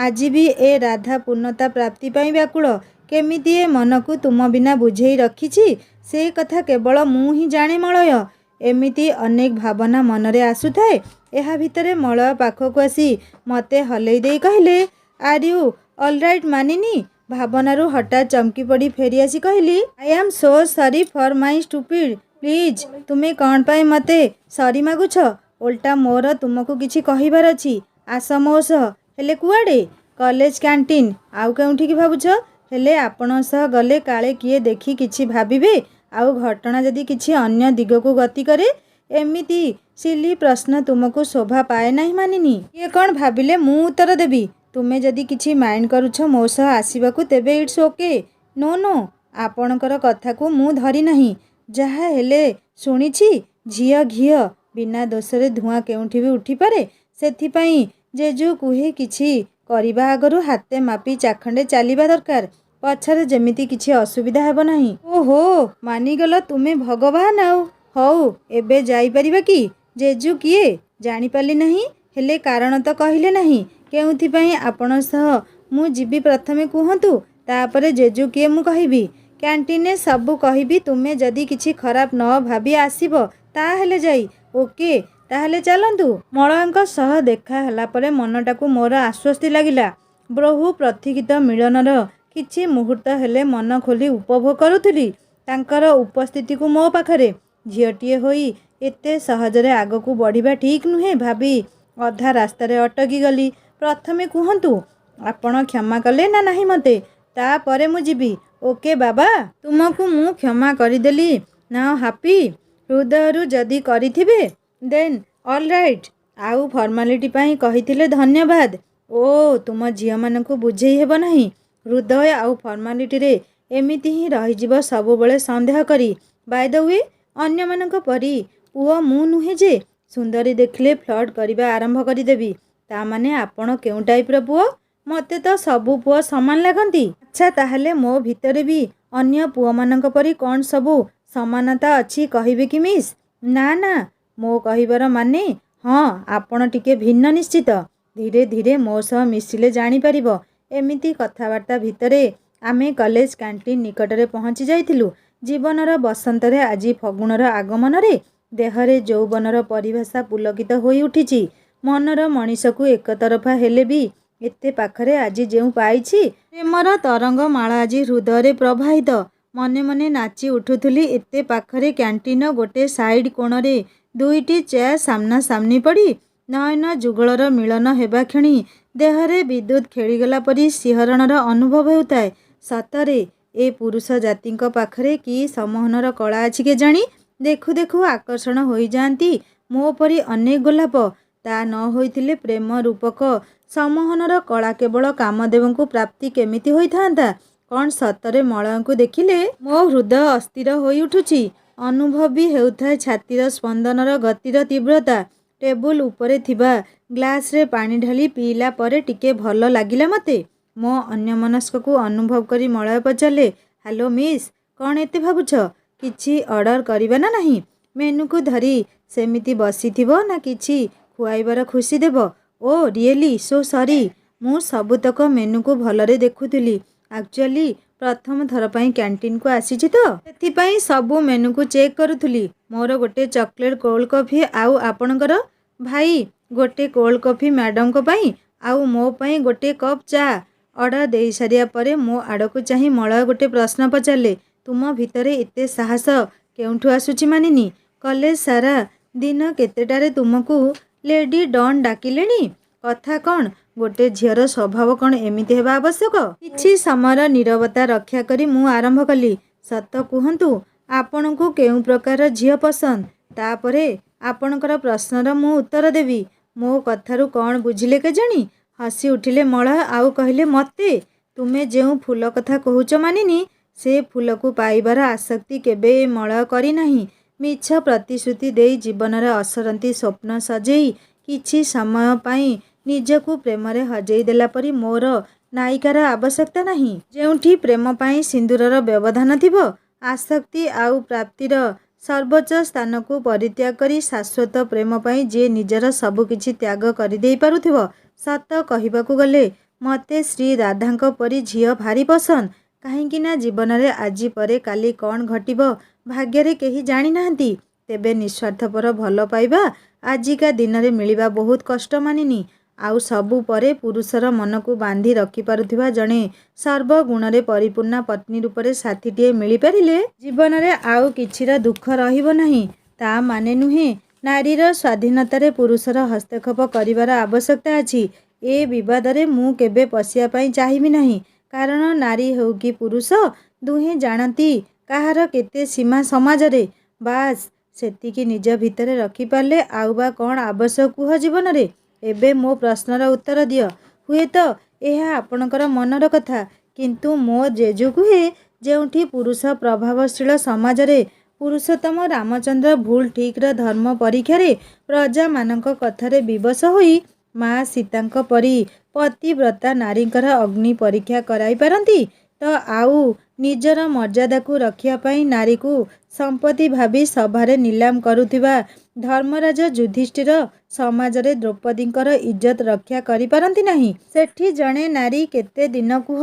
ଆଜି ବି ଏ ରାଧା ପୂର୍ଣ୍ଣତା ପ୍ରାପ୍ତି ପାଇଁ ବ୍ୟାକୁଳ। କେମିତି ଏ ମନକୁ ତୁମ ବିନା ବୁଝେଇ ରଖିଛି ସେ କଥା କେବଳ ମୁଁ ହିଁ ଜାଣେ ମଳୟ। ଏମିତି ଅନେକ ଭାବନା ମନରେ ଆସୁଥାଏ। ଏହା ଭିତରେ ମଳୟ ପାଖକୁ ଆସି ମୋତେ ହଲେଇ ଦେଇ କହିଲେ, ଆର୍ ୟୁ ଅଲରାଇଟ୍ ମାନିନୀ? ଭାବନାରୁ ହଠାତ୍ ଚମକି ପଡ଼ି ଫେରିଆସି କହିଲି, I am so sorry for my stupid. Please, ତୁମେ କ'ଣ ପାଇଁ ମୋତେ ସରି ମାଗୁଛ? ଓଲଟା ମୋର ତୁମକୁ କିଛି କହିବାର ଅଛି। ଆସ ମୋ ସହ। ହେଲେ କୁଆଡ଼େ? College canteen. ଆଉ କେଉଁଠିକି ଭାବୁଛ? ହେଲେ ଆପଣଙ୍କ ସହ ଗଲେ କାଳେ କିଏ ଦେଖି କିଛି ଭାବିବେ, ଆଉ ଘଟଣା ଯଦି କିଛି ଅନ୍ୟ ଦିଗକୁ ଗତି କରେ। ଏମିତି ସିଲି ପ୍ରଶ୍ନ ତୁମକୁ ଶୋଭା ପାଏ ନାହିଁ ମାନିନୀ। କିଏ କ'ଣ ଭାବିଲେ ମୁଁ ଉତ୍ତର ଦେବି? ତୁମେ ଯଦି କିଛି ମାଇଣ୍ଡ କରୁଛ ମୋ ସହ ଆସିବାକୁ ତେବେ ଇଟ୍ସ ଓକେ। ନୋ ନୋ, ଆପଣଙ୍କର କଥାକୁ ମୁଁ ଧରି ନାହିଁ। ଯାହା ହେଲେ ଶୁଣିଛି, ଝିଅ ଘିଅ ବିନା ଦୋଷରେ ଧୂଆଁ କେଉଁଠି ବି ଉଠିପାରେ। ସେଥିପାଇଁ ଜେଜୁ କୁହେ କିଛି କରିବା ଆଗରୁ ହାତେ ମାପି ଚାଖଣ୍ଡେ ଚାଲିବା ଦରକାର। ପଛରେ ଯେମିତି କିଛି ଅସୁବିଧା ହେବ ନାହିଁ। ଓହୋ, ମାନିଗଲ ତୁମେ ଭଗବାନ। ଆଉ ହଉ, ଏବେ ଯାଇପାରିବା କି? ଜେଜୁ କିଏ ଜାଣିପାରିଲି ନାହିଁ। ହେଲେ କାରଣ ତ କହିଲେ ନାହିଁ। କେଉଁଥିପାଇଁ ଆପଣଙ୍କ ସହ ମୁଁ ଯିବି ପ୍ରଥମେ କୁହନ୍ତୁ, ତାପରେ ଜେଜୁ କିଏ ମୁଁ କହିବି। କ୍ୟାଣ୍ଟିନରେ ସବୁ କହିବି। ତୁମେ ଯଦି କିଛି ଖରାପ ନ ଭାବି ଆସିବ ତାହେଲେ ଯାଇ। ଓକେ, ତାହେଲେ ଚାଲନ୍ତୁ। ମଳୟଙ୍କ ସହ ଦେଖା ହେଲା ପରେ ମନଟାକୁ ମୋର ଆଶ୍ୱସ୍ତି ଲାଗିଲା। ବହୁ ପ୍ରତୀକ୍ଷିତ ମିଳନର କିଛି ମୁହୂର୍ତ୍ତ ହେଲେ ମନ ଖୋଲି ଉପଭୋଗ କରୁଥିଲି ତାଙ୍କର ଉପସ୍ଥିତିକୁ ମୋ ପାଖରେ। ଝିଅଟିଏ ହୋଇ ଏତେ ସହଜରେ ଆଗକୁ ବଢ଼ିବା ଠିକ୍ ନୁହେଁ ଭାବି ଅଧା ରାସ୍ତାରେ ଅଟକି ଗଲି। ପ୍ରଥମେ କୁହନ୍ତୁ, ଆପଣ କ୍ଷମା କଲେ ନା ନାହିଁ ମୋତେ? ତାପରେ ମୁଁ ଯିବି। ଓକେ ବାବା, ତୁମକୁ ମୁଁ କ୍ଷମା କରିଦେଲି। Now happy? ହୃଦୟରୁ ଯଦି କରିଥିବେ ଦେନ୍ ଅଲ୍ ରାଇଟ୍। ଆଉ ଫର୍ମାଲିଟି ପାଇଁ କହିଥିଲେ ଧନ୍ୟବାଦ। ଓ, ତୁମ ଝିଅମାନଙ୍କୁ ବୁଝେଇ ହେବ ନାହିଁ। ହୃଦୟ ଆଉ ଫର୍ମାଲିଟିରେ ଏମିତି ହିଁ ରହିଯିବ ସବୁବେଳେ ସନ୍ଦେହ କରି। ବାଇ ଦ ୱେ, ଅନ୍ୟମାନଙ୍କ ପରି ପୁଅ ମୁଁ ନୁହେଁ ଯେ ସୁନ୍ଦରୀ ଦେଖିଲେ ଫ୍ଲର୍ଟ କରିବା ଆରମ୍ଭ କରିଦେବି। ତା ମାନେ ଆପଣ କେଉଁ ଟାଇପ୍ର ପୁଅ? ମୋତେ ତ ସବୁ ପୁଅ ସମାନ ଲାଗନ୍ତି। ଆଚ୍ଛା, ତାହେଲେ ମୋ ଭିତରେ ବି ଅନ୍ୟ ପୁଅମାନଙ୍କ ପରି କ'ଣ ସବୁ ସମାନତା ଅଛି କହିବେ କି ମିସ୍? ନା ନା, ମୋ କହିବାର ମାନେ, ହଁ ଆପଣ ଟିକେ ଭିନ୍ନ ନିଶ୍ଚିତ। ଧୀରେ ଧୀରେ ମୋ ସହ ମିଶିଲେ ଜାଣିପାରିବ। ଏମିତି କଥାବାର୍ତ୍ତା ଭିତରେ ଆମେ କଲେଜ କ୍ୟାଣ୍ଟିନ୍ ନିକଟରେ ପହଞ୍ଚି ଯାଇଥିଲୁ। ଜୀବନର ବସନ୍ତରେ ଆଜି ଫଗୁଣର ଆଗମନରେ ଦେହରେ ଯୌବନର ପରିଭାଷା ପୁଲକିତ ହୋଇ ଉଠିଛି। ମନର ମଣିଷକୁ ଏକତରଫା ହେଲେ ବି ଏତେ ପାଖରେ ଆଜି ଯେଉଁ ପାଇଛି, ପ୍ରେମର ତରଙ୍ଗ ମାଳ ଆଜି ହୃଦୟରେ ପ୍ରବାହିତ। ମନେ ମନେ ନାଚି ଉଠୁଥିଲି। ଏତେ ପାଖରେ କ୍ୟାଣ୍ଟିନ୍ର ଗୋଟେ ସାଇଡ୍ କୋଣରେ ଦୁଇଟି ଚେୟାର ସାମ୍ନା ସାମ୍ନି ପଡ଼ି ନୟନ ଯୁଗଳର ମିଳନ ହେବା କ୍ଷଣି ଦେହରେ ବିଦ୍ୟୁତ୍ ଖେଳିଗଲା ପରି ଶିହରଣର ଅନୁଭବ ହେଉଥାଏ। ସତରେ ଏ ପୁରୁଷ ଜାତିଙ୍କ ପାଖରେ କି ସମ୍ମୋହନର କଳା ଅଛି କେଜାଣି? ଦେଖୁ ଦେଖୁ ଆକର୍ଷଣ ହୋଇଯାଆନ୍ତି ମୋ ପରି ଅନେକ ଗୋଲାପ। ତା ନ ହୋଇଥିଲେ ପ୍ରେମ ରୂପକ ସମ୍ମୋହନର କଳା କେବଳ କାମଦେବଙ୍କୁ ପ୍ରାପ୍ତି କେମିତି ହୋଇଥାନ୍ତା? କ'ଣ ସତରେ ମଳୟଙ୍କୁ ଦେଖିଲେ ମୋ ହୃଦୟ ଅସ୍ଥିର ହୋଇ ଉଠୁଛି? ଅନୁଭବ ବି ହେଉଥାଏ ଛାତିର ସ୍ପନ୍ଦନର ଗତିର ତୀବ୍ରତା। ଟେବୁଲ ଉପରେ ଥିବା ଗ୍ଲାସରେ ପାଣି ଢାଳି ପିଇଲା ପରେ ଟିକେ ଭଲ ଲାଗିଲା ମୋତେ। ମୋ ଅନ୍ୟମନସ୍କକୁ ଅନୁଭବ କରି ମଳୟ ପଚାରିଲେ, ହ୍ୟାଲୋ ମିସ୍, କ'ଣ ଏତେ ଭାବୁଛ? କିଛି ଅର୍ଡର କରିବା ନା ନାହିଁ? ମେନୁକୁ ଧରି ସେମିତି ବସିଥିବ ନା କିଛି ଖୁଆଇବାର ଖୁସି ଦେବ? ଓ ରିଏଲି ସୋ ସରି। ମୁଁ ସବୁତକ ମେନୁକୁ ଭଲରେ ଦେଖୁଥିଲି। ଆକ୍ଚୁଆଲି ପ୍ରଥମ ଥର ପାଇଁ କ୍ୟାଣ୍ଟିନ୍କୁ ଆସିଛି ତ, ସେଥିପାଇଁ ସବୁ ମେନୁକୁ ଚେକ୍ କରୁଥିଲି। ମୋର ଗୋଟେ ଚକୋଲେଟ୍ କୋଲ୍ଡ କଫି, ଆଉ ଆପଣଙ୍କର? ଭାଇ, ଗୋଟେ କୋଲ୍ଡ କଫି ମ୍ୟାଡମଙ୍କ ପାଇଁ, ଆଉ ମୋ ପାଇଁ ଗୋଟେ କପ୍ ଚା। ଅର୍ଡର ଦେଇସାରିବା ପରେ ମୋ ଆଡ଼କୁ ଚାହିଁ ମଳୟ ଗୋଟେ ପ୍ରଶ୍ନ ପଚାରିଲେ, ତୁମ ଭିତରେ ଏତେ ସାହସ କେଉଁଠୁ ଆସୁଛି ମାନିନୀ? କଲେଜ ସାରା ଦିନ କେତେଟାରେ ତୁମକୁ ଲେଡି ଡନ୍ ଡାକିଲେଣି? କଥା କ'ଣ? ଗୋଟେ ଝିଅର ସ୍ୱଭାବ କ'ଣ ଏମିତି ହେବା ଆବଶ୍ୟକ? କିଛି ସମୟର ନୀରବତା ରକ୍ଷା କରି ମୁଁ ଆରମ୍ଭ କଲି, ସତ କୁହନ୍ତୁ, ଆପଣଙ୍କୁ କେଉଁ ପ୍ରକାର ଝିଅ ପସନ୍ଦ? ତାପରେ ଆପଣଙ୍କର ପ୍ରଶ୍ନର ମୁଁ ଉତ୍ତର ଦେବି। ମୋ କଥାରୁ କ'ଣ ବୁଝିଲେ କେଜାଣି? ହସି ଉଠିଲେ ମଳୟ ଆଉ କହିଲେ, ମୋତେ? ତୁମେ ଯେଉଁ ଫୁଲ କଥା କହୁଛ ମାନିନୀ, ସେ ଫୁଲକୁ ପାଇବାର ଆସକ୍ତି କେବେ ଏ ମଳୟ କରିନାହିଁ। ମିଛ ପ୍ରତିଶ୍ରୁତି ଦେଇ ଜୀବନରେ ଅସରନ୍ତି ସ୍ୱପ୍ନ ସଜେଇ କିଛି ସମୟ ପାଇଁ ନିଜକୁ ପ୍ରେମରେ ହଜେଇ ଦେଲା ପରି ମୋର ନାୟିକାର ଆବଶ୍ୟକତା ନାହିଁ। ଯେଉଁଠି ପ୍ରେମ ପାଇଁ ସିନ୍ଦୂରର ବ୍ୟବଧାନ ଥିବ, ଆସକ୍ତି ଆଉ ପ୍ରାପ୍ତିର ସର୍ବୋଚ୍ଚ ସ୍ଥାନକୁ ପରିତ୍ୟାଗ କରି ଶାଶ୍ୱତ ପ୍ରେମ ପାଇଁ ଯିଏ ନିଜର ସବୁକିଛି ତ୍ୟାଗ କରିଦେଇ ପାରୁଥିବ। ସତ କହିବାକୁ ଗଲେ ମୋତେ ଶ୍ରୀ ରାଧାଙ୍କ ପରି ଝିଅ ଭାରି ପସନ୍ଦ। କାହିଁକିନା ଜୀବନରେ ଆଜି ପରେ କାଲି କ'ଣ ଘଟିବ ଭାଗ୍ୟରେ କେହି ଜାଣିନାହାନ୍ତି। ତେବେ ନିଃସ୍ୱାର୍ଥପର ଭଲ ପାଇବା ଆଜିକା ଦିନରେ ମିଳିବା ବହୁତ କଷ୍ଟ ମାନିନୀ। ଆଉ ସବୁ ପରେ ପୁରୁଷର ମନକୁ ବାନ୍ଧି ରଖିପାରୁଥିବା ଜଣେ ସର୍ବଗୁଣରେ ପରିପୂର୍ଣ୍ଣା ପତ୍ନୀ ରୂପରେ ସାଥୀଟିଏ ମିଳିପାରିଲେ ଜୀବନରେ ଆଉ କିଛିର ଦୁଃଖ ରହିବ ନାହିଁ। ତା ମାନେ ନୁହେଁ ନାରୀର ସ୍ୱାଧୀନତାରେ ପୁରୁଷର ହସ୍ତକ୍ଷେପ କରିବାର ଆବଶ୍ୟକତା ଅଛି। ଏ ବିବାଦରେ ମୁଁ କେବେ ପଶିବା ପାଇଁ ଚାହିଁବି ନାହିଁ। କାରଣ ନାରୀ ହେଉ କି ପୁରୁଷ, ଦୁହେଁ ଜାଣନ୍ତି କାହାର କେତେ ସୀମା ସମାଜରେ। ବାସ୍ ସେତିକି ନିଜ ଭିତରେ ରଖିପାରିଲେ ଆଉ ବା କ'ଣ ଆବଶ୍ୟକ କୁହ ଜୀବନରେ? ଏବେ ମୋ ପ୍ରଶ୍ନର ଉତ୍ତର ଦିଅ। ହୁଏତ ଏହା ଆପଣଙ୍କର ମନର କଥା, କିନ୍ତୁ ମୋ ଜେଜୁ କୁହେ, ଯେଉଁଠି ପୁରୁଷ ପ୍ରଭାବଶୀଳ ସମାଜରେ ପୁରୁଷୋତ୍ତମ ରାମଚନ୍ଦ୍ର ଭୁଲ ଠିକ୍ର ଧର୍ମ ପରୀକ୍ଷାରେ ପ୍ରଜାମାନଙ୍କ କଥାରେ ବିବଶ ହୋଇ ମା ସୀତାଙ୍କ ପରି ପତିବ୍ରତା ନାରୀଙ୍କର ଅଗ୍ନି ପରୀକ୍ଷା କରାଇ ପାରନ୍ତି, ତ ଆଉ ନିଜର ମର୍ଯ୍ୟାଦାକୁ ରଖିବା ପାଇଁ ନାରୀକୁ ସମ୍ପତ୍ତି ଭାବି ସଭାରେ ନିଲାମ କରୁଥିବା ଧର୍ମରାଜ ଯୁଧିଷ୍ଠିର ସମାଜରେ ଦ୍ରୌପଦୀଙ୍କର ଇଜ୍ଜତ ରକ୍ଷା କରିପାରନ୍ତି ନାହିଁ? ସେଠି ଜଣେ ନାରୀ କେତେ ଦିନ କୁହ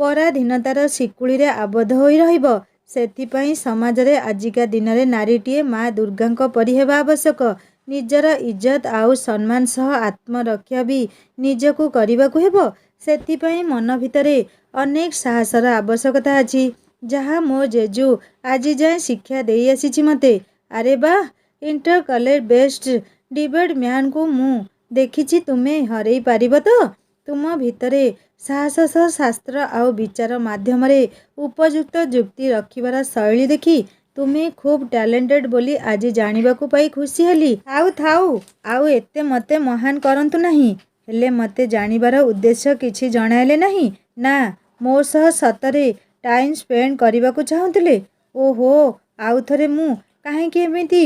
ପରାଧୀନତାର ଶିକୁଳିରେ ଆବଦ୍ଧ ହୋଇ ରହିବ? ସେଥିପାଇଁ ସମାଜରେ ଆଜିକା ଦିନରେ ନାରୀଟିଏ ମା ଦୁର୍ଗାଙ୍କ ପରି ହେବା ଆବଶ୍ୟକ। ନିଜର ଇଜ୍ଜତ ଆଉ ସମ୍ମାନ ସହ ଆତ୍ମରକ୍ଷା ବି ନିଜକୁ କରିବାକୁ ହେବ। ସେଥିପାଇଁ ମନ ଭିତରେ ଅନେକ ସାହସର ଆବଶ୍ୟକତା ଅଛି, ଯାହା ମୋ ଜେଜୁ ଆଜି ଯାଏଁ ଶିକ୍ଷା ଦେଇ ଆସିଛି ମୋତେ। ଆରେ ବାଃ, ଇଣ୍ଟର କଲେଜ ବେଷ୍ଟ ଡିବେଟ୍ ମ୍ୟାନଙ୍କୁ ମୁଁ ଦେଖିଛି। ତୁମେ ହରେଇ ପାରିବ ତ? ତୁମ ଭିତରେ ସାହସ ସହ ଶାସ୍ତ୍ର ଆଉ ବିଚାର ମାଧ୍ୟମରେ ଉପଯୁକ୍ତ ଯୁକ୍ତି ରଖିବାର ଶୈଳୀ ଦେଖି ତୁମେ ଖୁବ୍ ଟ୍ୟାଲେଣ୍ଟେଡ୍ ବୋଲି ଆଜି ଜାଣିବାକୁ ପାଇ ଖୁସି ହେଲି। ଥାଉ ଥାଉ, ଆଉ ଏତେ ମୋତେ ମହାନ କରନ୍ତୁ ନାହିଁ। ହେଲେ ମୋତେ ଜାଣିବାର ଉଦ୍ଦେଶ୍ୟ କିଛି ଜଣାଇଲେ ନାହିଁ। ନା, ମୋ ସହ ସତରେ ଟାଇମ୍ ସ୍ପେଣ୍ଡ କରିବାକୁ ଚାହୁଁଥିଲେ? ଓହୋ, ଆଉ ଥରେ ମୁଁ କାହିଁକି ଏମିତି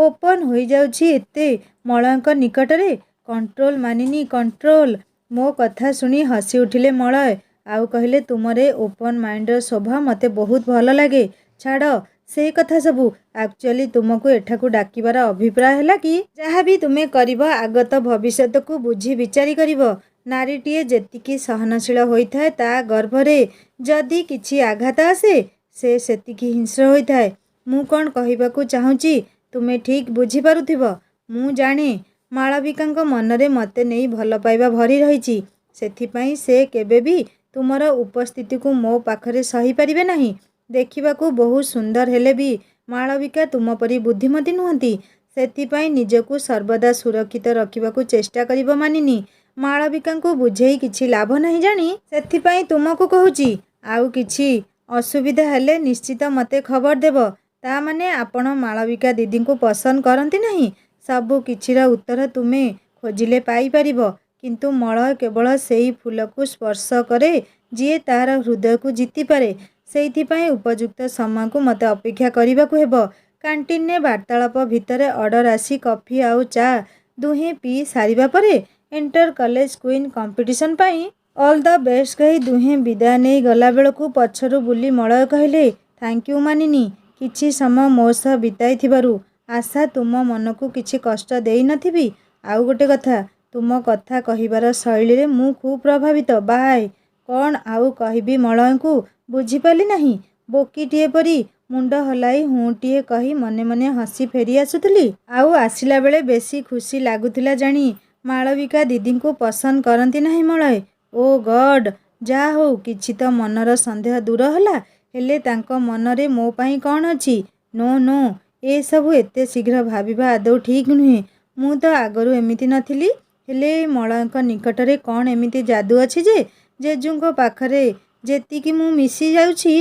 ଓପନ୍ ହୋଇଯାଉଛି ଏତେ ମଳୟଙ୍କ ନିକଟରେ? କଣ୍ଟ୍ରୋଲ ମାନିନୀ, କଣ୍ଟ୍ରୋଲ। ମୋ କଥା ଶୁଣି ହସି ଉଠିଲେ ମଳୟ ଆଉ କହିଲେ, ତୁମର ଏ ଓପନ୍ ମାଇଣ୍ଡର ସ୍ୱଭାବ ମୋତେ ବହୁତ ଭଲ ଲାଗେ। ଛାଡ଼ ସେ କଥା ସବୁ। ଆକ୍ଚୁଆଲି ତୁମକୁ ଏଠାକୁ ଡାକିବାର ଅଭିପ୍ରାୟ ହେଲା କି, ଯାହା ବି ତୁମେ କରିବ ଆଗତ ଭବିଷ୍ୟତକୁ ବୁଝି ବିଚାରି କରିବ। ନାରୀଟିଏ ଯେତିକି ସହନଶୀଳ ହୋଇଥାଏ ତା ଗର୍ଭରେ ଯଦି କିଛି ଆଘାତ ଆସେ ସେ ସେତିକି ହିଂସ୍ର ହୋଇଥାଏ। ମୁଁ କ'ଣ କହିବାକୁ ଚାହୁଁଛି ତୁମେ ଠିକ୍ ବୁଝିପାରୁଥିବ। ମୁଁ ଜାଣେ ମାଳବିକାଙ୍କ ମନରେ ମୋତେ ନେଇ ଭଲ ପାଇବା ଭରି ରହିଛି। ସେଥିପାଇଁ ସେ କେବେ ବି ତୁମର ଉପସ୍ଥିତିକୁ ମୋ ପାଖରେ ସହିପାରିବେ ନାହିଁ। ଦେଖିବାକୁ ବହୁତ ସୁନ୍ଦର ହେଲେ ବି ମାଳବିକା ତୁମ ପରି ବୁଦ୍ଧିମତୀ ନୁହନ୍ତି। ସେଥିପାଇଁ ନିଜକୁ ସର୍ବଦା ସୁରକ୍ଷିତ ରଖିବାକୁ ଚେଷ୍ଟା କରିବ ମାନିନୀ। ମାଳବିକାଙ୍କୁ ବୁଝେଇ କିଛି ଲାଭ ନାହିଁ ଜାଣି ସେଥିପାଇଁ ତୁମକୁ କହୁଛି। ଆଉ କିଛି ଅସୁବିଧା ହେଲେ ନିଶ୍ଚିତ ମୋତେ ଖବର ଦେବ। ତା ମାନେ ଆପଣ ମାଳବିକା ଦିଦିଙ୍କୁ ପସନ୍ଦ କରନ୍ତି ନାହିଁ? ସବୁ କିଛିର ଉତ୍ତର ତୁମେ ଖୋଜିଲେ ପାଇପାରିବ। କିନ୍ତୁ ମଳୟ କେବଳ ସେଇ ଫୁଲକୁ ସ୍ପର୍ଶ କରେ ଯିଏ ତାହାର ହୃଦୟକୁ ଜିତିପାରେ। ସେଇଥିପାଇଁ ଉପଯୁକ୍ତ ସମୟକୁ ମୋତେ ଅପେକ୍ଷା କରିବାକୁ ହେବ। କ୍ୟାଣ୍ଟିନ୍ରେ ବାର୍ତ୍ତାଳାପ ଭିତରେ ଅର୍ଡ଼ର ଆସି କଫି ଆଉ ଚା ଦୁହେଁ ପିଇ ସାରିବା ପରେ ଇଣ୍ଟର କଲେଜ କୁଇନ୍ କମ୍ପିଟିସନ୍ ପାଇଁ ଅଲ୍ ଦ ବେଷ୍ଟ କହି ଦୁହେଁ ବିଦାୟ ନେଇ ଗଲାବେଳକୁ ପଛରୁ ବୁଲି ମଳୟ କହିଲେ, ଥ୍ୟାଙ୍କ ୟୁ ମାନିନୀ, କିଛି ସମୟ ମୋ ସହ ବିତାଇଥିବାରୁ। ଆଶା ତୁମ ମନକୁ କିଛି କଷ୍ଟ ଦେଇନଥିବି। ଆଉ ଗୋଟେ କଥା, ତୁମ କଥା କହିବାର ଶୈଳୀରେ ମୁଁ ଖୁବ୍ ପ୍ରଭାବିତ। ବାଏ। କ'ଣ ଆଉ କହିବି ମଳୟଙ୍କୁ ବୁଝିପାରିଲି ନାହିଁ। ବୋକୀଟିଏ ପରି ମୁଣ୍ଡ ହଲାଇ ହୁଁଟିଏ କହି ମନେ ମନେ ହସି ଫେରି ଆସୁଥିଲି। ଆଉ ଆସିଲା ବେଳେ ବେଶି ଖୁସି ଲାଗୁଥିଲା ଜାଣି ମାଳବିକା ଦିଦିଙ୍କୁ ପସନ୍ଦ କରନ୍ତି ନାହିଁ ମଳୟ। ଓ ଗଡ୍, ଯାହା ହଉ କିଛି ତ ମନର ସନ୍ଦେହ ଦୂର ହେଲା। ହେଲେ ତାଙ୍କ ମନରେ ମୋ ପାଇଁ କ'ଣ ଅଛି? ନୋ ନୋ, ଏସବୁ ଏତେ ଶୀଘ୍ର ଭାବିବା ଆଦୌ ଠିକ୍ ନୁହେଁ। ମୁଁ ତ ଆଗରୁ ଏମିତି ନଥିଲି। ହେଲେ ମଳୟଙ୍କ ନିକଟରେ କ'ଣ ଏମିତି ଯାଦୁ ଅଛି ଯେ ଜେଜୁଙ୍କ ପାଖରେ ଯେତିକି ମୁଁ ମିଶି ଯାଉଛି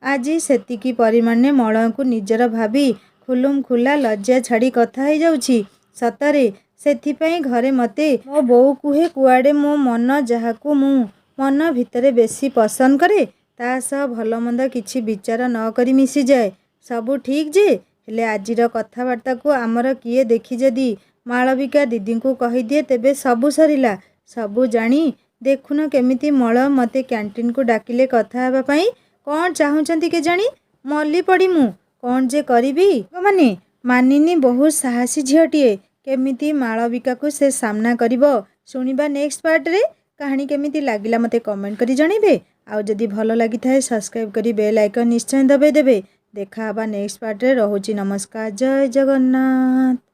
ଆଜି ସେତିକି ପରିମାଣରେ ମଳୟଙ୍କୁ ନିଜର ଭାବି ଖୁଲୁମ ଖୁଲା ଲଜ୍ଜା ଛାଡ଼ି କଥା ହେଇଯାଉଛି। ସତରେ ସେଥିପାଇଁ ଘରେ ମୋତେ ମୋ ବୋଉ କୁହେ କୁଆଡ଼େ ମୋ ମନ ଯାହାକୁ ମୁଁ ମନ ଭିତରେ ବେଶି ପସନ୍ଦ କରେ ତା ସହ ଭଲମନ୍ଦ କିଛି ବିଚାର ନ କରି ମିଶିଯାଏ। ସବୁ ଠିକ୍ ଯେ, ହେଲେ ଆଜିର କଥାବାର୍ତ୍ତାକୁ ଆମର କିଏ ଦେଖି ଯଦି ମାଳବିକା ଦିଦିଙ୍କୁ କହିଦିଏ ତେବେ ସବୁ ସରିଲା। ସବୁ ଜାଣି ଦେଖୁନ କେମିତି ମଳୟ ମୋତେ କ୍ୟାଣ୍ଟିନ୍କୁ ଡାକିଲେ କଥା ହେବା ପାଇଁ। କ'ଣ ଚାହୁଁଛନ୍ତି କେଜାଣି? ମଲି ପଡ଼ି ମୁଁ କ'ଣ ଯେ କରିବି ମାନେ। ମାନିନୀ ବହୁତ ସାହସୀ ଝିଅଟିଏ। କେମିତି ମାଳବିକାକୁ ସେ ସାମ୍ନା କରିବ ଶୁଣିବା ନେକ୍ସଟ ପାର୍ଟରେ। କାହାଣୀ କେମିତି ଲାଗିଲା ମୋତେ କମେଣ୍ଟ କରି ଜଣାଇବେ। ଆଉ ଯଦି ଭଲ ଲାଗିଥାଏ ସବସ୍କ୍ରାଇବ୍ କରି ବେଲ୍ ଆଇକନ୍ ନିଶ୍ଚୟ ଦବାଇ ଦେବେ। ଦେଖା ହେବା ନେକ୍ସଟ ପାର୍ଟରେ। ରହୁଛି ନମସ୍କାର, ଜୟ ଜଗନ୍ନାଥ।